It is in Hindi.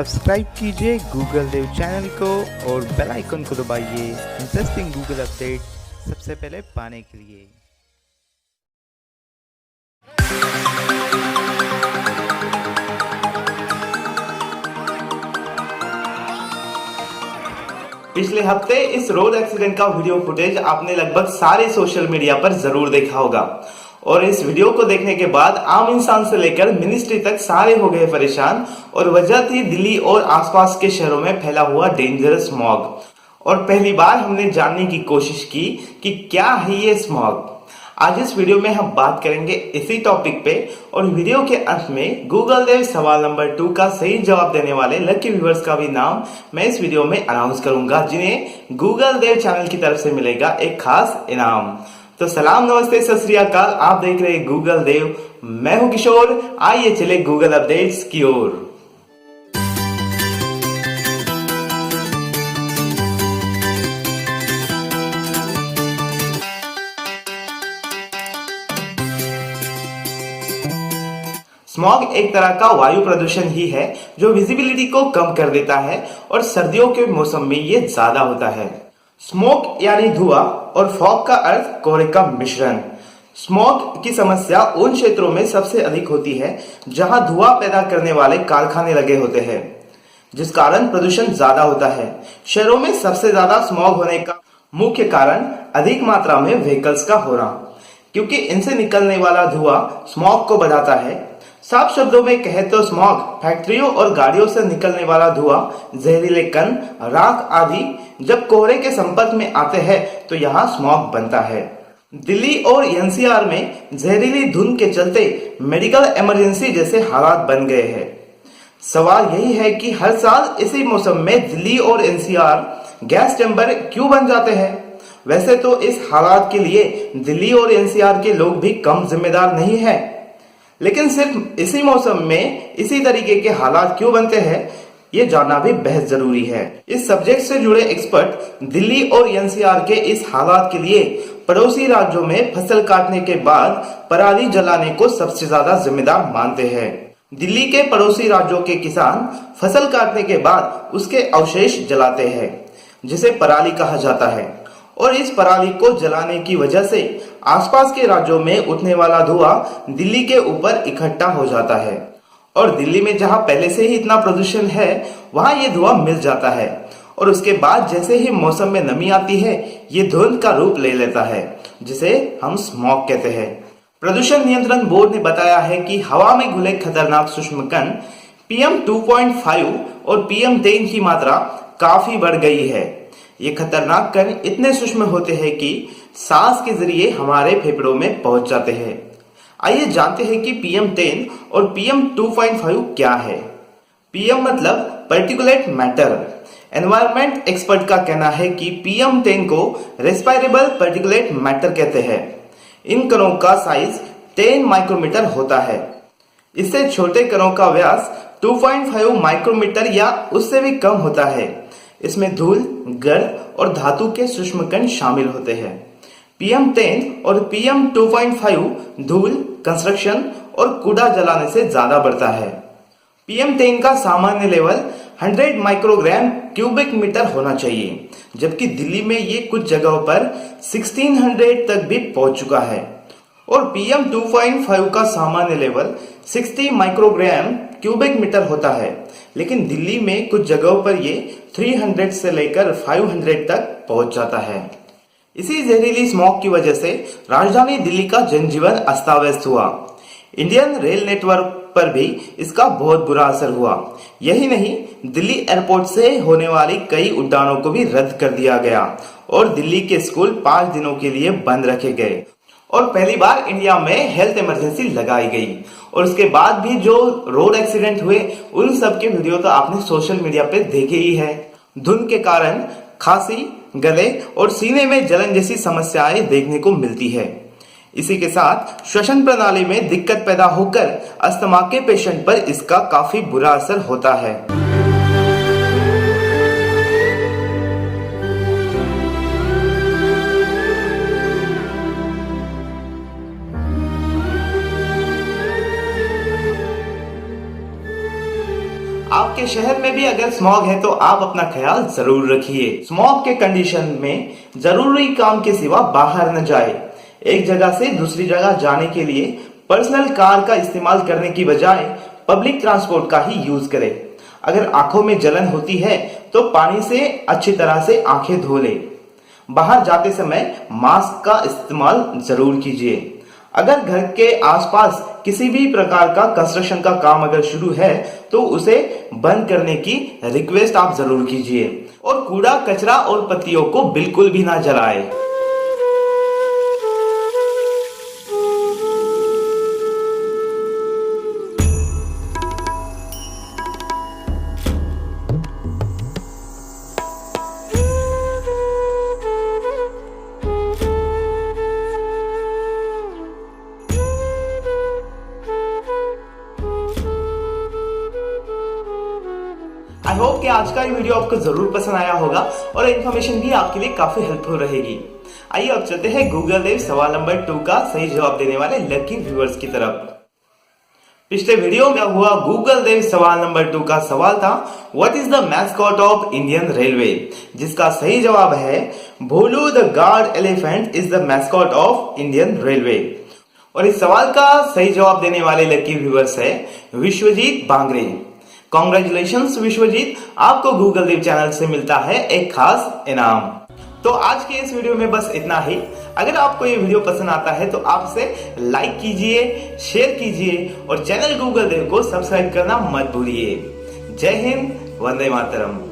सब्सक्राइब कीजिए गूगल देव चैनल को और बेल आइकन को दबाइए इंटरेस्टिंग गूगल अपडेट सबसे पहले पाने के लिए। पिछले हफ्ते इस रोड एक्सीडेंट का वीडियो फुटेज आपने लगभग सारे सोशल मीडिया पर जरूर देखा होगा और इस वीडियो को देखने के बाद आम इंसान से लेकर मिनिस्ट्री तक सारे हो गए परेशान और वजह थी दिल्ली और आसपास के शहरों में फैला हुआ डेंजरस स्मॉग। और पहली बार हमने जानने की कोशिश की कि क्या है ये स्मॉग। आज इस वीडियो में हम बात करेंगे इसी टॉपिक पे और वीडियो के अंत में गूगल देव सवाल नंबर 2 का सही जवाब देने वाले लकी व्यूअर्स का भी नाम मैं इस वीडियो में अनाउंस करूंगा, जिन्हें गूगल देव चैनल की तरफ से मिलेगा एक खास इनाम। तो सलाम, नमस्ते, सत श्री अकाल। आप देख रहे हैं गूगल देव, मैं हूं किशोर। आइए चले गूगल अपडेट्स की ओर। स्मॉग एक तरह का वायु प्रदूषण ही है जो विजिबिलिटी को कम कर देता है और सर्दियों के मौसम में ये ज्यादा होता है। स्मोक यानी धुआं और फॉग का अर्थ कोहरे का मिश्रण। स्मॉग की समस्या उन क्षेत्रों में सबसे अधिक होती है जहां धुआं पैदा करने वाले कारखाने लगे होते हैं, जिस कारण प्रदूषण ज्यादा होता है। शहरों में सबसे ज्यादा स्मॉग होने का मुख्य कारण अधिक मात्रा में व्हीकल्स का होना, क्योंकि इनसे निकलने वाला धुआं स्मॉग को बढ़ाता है। साफ शब्दों में कहे तो स्मॉग फैक्ट्रियों और गाड़ियों से निकलने वाला धुआं, जहरीले कण, राख आदि जब कोहरे के संपर्क में आते हैं तो यहाँ स्मॉग बनता है। दिल्ली और एनसीआर में जहरीली धुंध के चलते मेडिकल इमरजेंसी जैसे हालात बन गए हैं। सवाल यही है कि हर साल इसी मौसम में दिल्ली और एनसीआर गैस चैम्बर क्यों बन जाते हैं। वैसे तो इस हालात के लिए दिल्ली और एनसीआर के लोग भी कम जिम्मेदार नहीं है, लेकिन सिर्फ इसी मौसम में इसी तरीके के हालात क्यों बनते हैं ये जानना भी बेहद जरूरी है। इस सब्जेक्ट से जुड़े एक्सपर्ट दिल्ली और एनसीआर के इस हालात के लिए पड़ोसी राज्यों में फसल काटने के बाद पराली जलाने को सबसे ज्यादा जिम्मेदार मानते हैं। दिल्ली के पड़ोसी राज्यों के किसान फसल काटने के बाद उसके अवशेष जलाते हैं, जिसे पराली कहा जाता है, और इस पराली को जलाने की वजह से आसपास के राज्यों में उठने वाला धुआं दिल्ली के ऊपर इकट्ठा हो जाता है और दिल्ली में जहां पहले से ही इतना प्रदूषण है वहां ये धुआं मिल जाता है और उसके बाद जैसे ही मौसम में नमी आती है ये धुंध का रूप ले लेता है, जिसे हम स्मॉग कहते हैं। प्रदूषण नियंत्रण बोर्ड ने बताया है कि हवा में घुले खतरनाक सूक्ष्म कण PM 2.5 और PM 10 की मात्रा काफी बढ़ गई है। ये खतरनाक कण इतने सूक्ष्म होते हैं कि सांस के जरिए हमारे फेफड़ों में पहुंच जाते हैं। आइए जानते हैं कि PM 10 और PM 2.5 क्या है। PM मतलब पर्टिकुलेट मैटर। एनवायरमेंट एक्सपर्ट का कहना है कि PM 10 को रेस्पायरेबल पर्टिकुलेट मैटर कहते हैं। इन कणों का साइज 10 माइक्रोमीटर होता है। इससे छोटे कणों का व्यास 2.5 माइक्रोमीटर या उससे भी कम होता है। इसमें धूल, गर्द और धातु के सूक्ष्म कण शामिल होते हैं। PM 10 और PM 2.5 धूल, कंस्ट्रक्शन और कूड़ा जलाने से ज्यादा बढ़ता है। PM 10 का सामान्य लेवल 100 माइक्रोग्राम क्यूबिक मीटर होना चाहिए, जबकि दिल्ली में ये कुछ जगहों पर 1600 तक भी पहुंच चुका है। और PM 2.5 का सामान्य लेवल 60 माइक्रोग्राम क्यूबिक मीटर होता है, लेकिन दिल्ली में कुछ जगहों पर ये 300 से लेकर 500 तक पहुंच जाता है। इसी जहरीली स्मॉग की वजह से राजधानी दिल्ली का जनजीवन अस्त व्यस्त हुआ। इंडियन रेल नेटवर्क पर भी इसका बहुत बुरा असर हुआ। यही नहीं, दिल्ली एयरपोर्ट से होने वाली कई उड़ानों को भी रद्द कर दिया गया और दिल्ली के स्कूल 5 दिनों के लिए बंद रखे गए और पहली बार इंडिया में हेल्थ इमरजेंसी लगाई गई। और उसके बाद भी जो रोड एक्सीडेंट हुए उन सब के वीडियो तो आपने सोशल मीडिया पे देखे ही है। धुंध के कारण खांसी, गले और सीने में जलन जैसी समस्याएं देखने को मिलती है। इसी के साथ श्वसन प्रणाली में दिक्कत पैदा होकर अस्थमा के पेशेंट पर इसका काफी बुरा असर होता है। आपके शहर में भी अगर स्मॉग है तो आप अपना ख्याल जरूर रखिए। स्मॉग के कंडीशन में जरूरी काम के सिवा बाहर न जाए। एक जगह से दूसरी जगह जाने के लिए पर्सनल कार का इस्तेमाल करने की बजाय पब्लिक ट्रांसपोर्ट का ही यूज करें। अगर आंखों में जलन होती है तो पानी से अच्छी तरह से आंखें धो ले। बाहर जाते समय मास्क का इस्तेमाल जरूर कीजिए। अगर घर के आसपास किसी भी प्रकार का कंस्ट्रक्शन का काम अगर शुरू है तो उसे बंद करने की रिक्वेस्ट आप जरूर कीजिए। और कूड़ा कचरा और पत्तियों को बिल्कुल भी ना जलाएं। आई होप कि आज का ये वीडियो आपको जरूर पसंद आया होगा और इन्फॉर्मेशन भी आपके लिए काफी हेल्पफुल रहेगी। आइए अब चलते हैं गूगल देव सवाल नंबर 2 का सही जवाब देने वाले लकी व्यूअर्स की तरफ। पिछले वीडियो में हुआ गूगल देव सवाल नंबर 2 का सवाल था what is the mascot of Indian Railway, जिसका सही जवाब है Bholu the guard elephant is the mascot of Indian Railway. और इस सवाल का सही जवाब देने वाले लकी व्यूअर्स है विश्वजीत बांगरे। कॉन्ग्रेचुलेशंस विश्वजीत, आपको गूगल देव चैनल से मिलता है एक खास इनाम। तो आज के इस वीडियो में बस इतना ही। अगर आपको ये वीडियो पसंद आता है तो आपसे लाइक कीजिए, शेयर कीजिए और चैनल गूगल देव को सब्सक्राइब करना मत भूलिए। जय हिंद, वंदे मातरम।